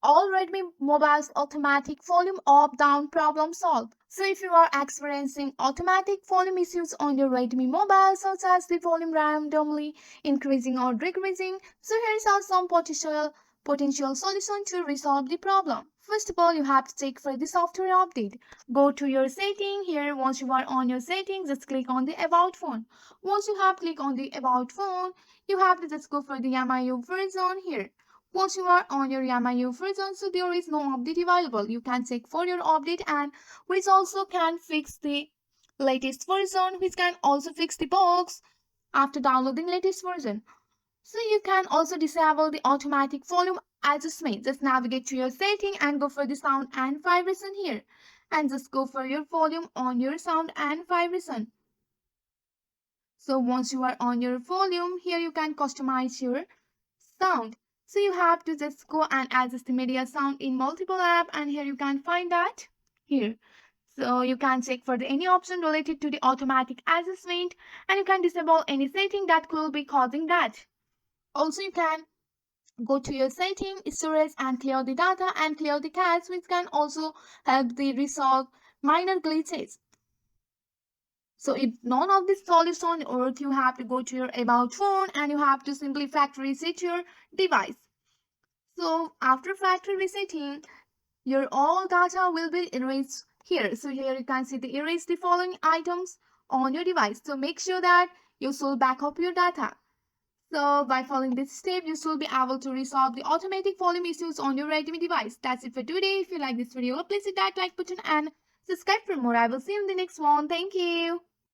all Redmi mobiles automatic volume up down problem solved. So if you are experiencing automatic volume issues on your Redmi mobile, such as the volume randomly increasing or decreasing, so here's are some potential solution to resolve the problem. First of all, you have to check for the software update. Go to your setting here. Once you are on your settings, just click on the about phone. Once you have clicked on the about phone, you have to just go for the MIUI version here. Once you are on your MIUI version, so there is no update available. You can check for your update, and which also can fix the latest version, which can also fix the bugs after downloading latest version. So you can also disable the automatic volume adjustment. Just navigate to your setting and go for the sound and vibration here. And just go for your volume on your sound and vibration. So once you are on your volume, here you can customize your sound. So you have to just go and adjust the media sound in multiple apps, and here you can find that here. So you can check for any option related to the automatic adjustment, and you can disable any setting that could be causing that. Also, you can go to your setting, storage, and clear the data and clear the cache, which can also help the resolve minor glitches. So if none of this solution works, you have to go to your about phone and you have to simply factory reset your device. So after factory resetting, your all data will be erased here. So here you can see the erase the following items on your device. So make sure that you should back up your data. So by following this step, you should be able to resolve the automatic volume issues on your Redmi device. That's it for today. If you like this video, please hit that like button and subscribe for more. I will see you in the next one. Thank you.